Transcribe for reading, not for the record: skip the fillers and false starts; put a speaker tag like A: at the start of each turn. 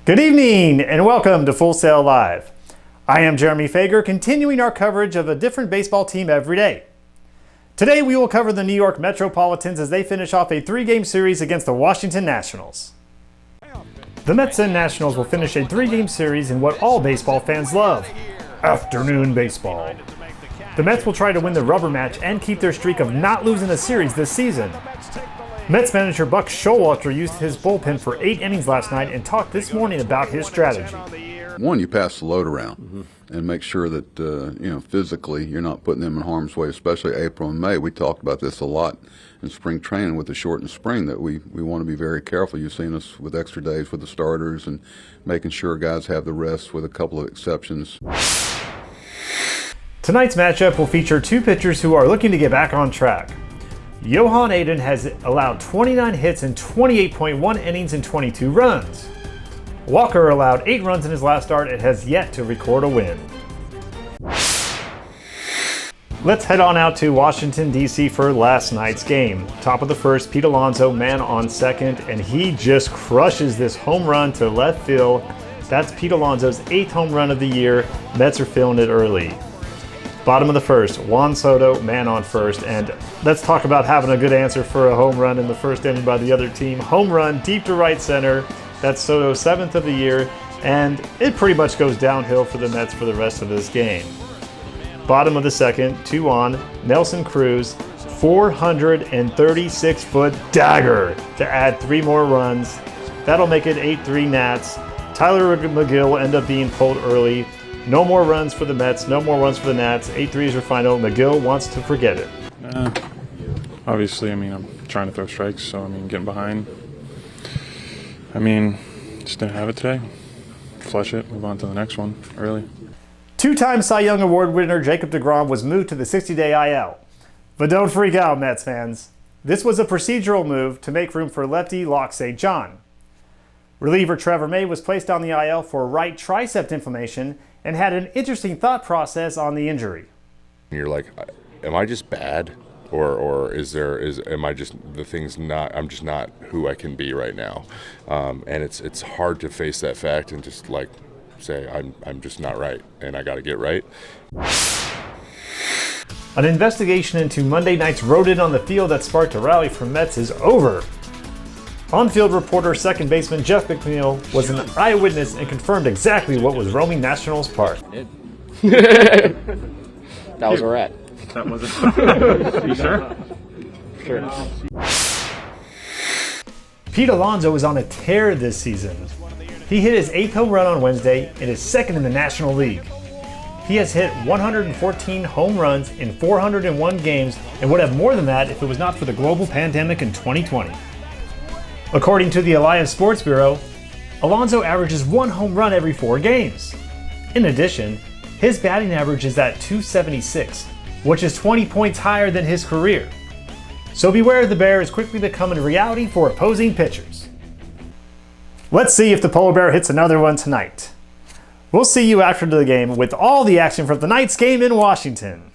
A: Good evening and welcome to Full Sail Live. I am Jeremy Fager, continuing our coverage of a different baseball team every day. Today we will cover the New York Metropolitans as they finish off a 3-game series against the Washington Nationals. The Mets and Nationals will finish a 3-game series in what all baseball fans love, afternoon baseball. The Mets will try to win the rubber match and keep their streak of not losing a series this season. Mets manager Buck Showalter used his bullpen for 8 innings last night and talked this morning about his strategy.
B: One, you pass the load around and make sure that physically you're not putting them in harm's way, especially April and May. We talked about this a lot in spring training with the shortened spring, that we want to be very careful. You've seen us with extra days with the starters and making sure guys have the rest with a couple of exceptions.
A: Tonight's matchup will feature 2 pitchers who are looking to get back on track. Johan Aiden has allowed 29 hits in 28.1 innings and 22 runs. Walker allowed 8 runs in his last start and has yet to record a win. Let's head on out to Washington, D.C. for last night's game. Top of the first, Pete Alonso, man on second, and he just crushes this home run to left field. That's Pete Alonso's 8th home run of the year. Mets are feeling it early. Bottom of the first, Juan Soto, man on first, and let's talk about having a good answer for a home run in the first inning by the other team. Home run deep to right center. That's Soto's 7th of the year, and it pretty much goes downhill for the Mets for the rest of this game. Bottom of the second, 2 on, Nelson Cruz, 436-foot dagger to add 3 more runs. That'll make it 8-3 Nats. Tyler McGill will end up being pulled early. No more runs for the Mets, no more runs for the Nats. 8-3 is your final. McGill wants to forget it.
C: Obviously, I'm trying to throw strikes, so getting behind. Just didn't have it today. Flush it, move on to the next one early.
A: 2-time Cy Young Award winner Jacob deGrom was moved to the 60-day IL. But don't freak out, Mets fans. This was a procedural move to make room for lefty Locke St. John. Reliever Trevor May was placed on the IL for right tricep inflammation and had an interesting thought process on the injury.
D: You're like, am I just bad? Or am I just I'm just not who I can be right now. And it's hard to face that fact and just say I'm just not right and I got to get right.
A: An investigation into Monday night's rodent on the field that sparked a rally from Mets is over. On-field reporter second baseman Jeff McNeil was an eyewitness and confirmed exactly what was roaming Nationals Park.
E: That was a rat.
C: That wasn't. You sure?
E: Sure.
A: Pete Alonso is on a tear this season. He hit his 8th home run on Wednesday and is 2nd in the National League. He has hit 114 home runs in 401 games and would have more than that if it was not for the global pandemic in 2020. According to the Elias Sports Bureau, Alonso averages 1 home run every 4 games. In addition, his batting average is at .276, which is 20 points higher than his career. So beware, the bear is quickly becoming a reality for opposing pitchers. Let's see if the polar bear hits another one tonight. We'll see you after the game with all the action from tonight's game in Washington.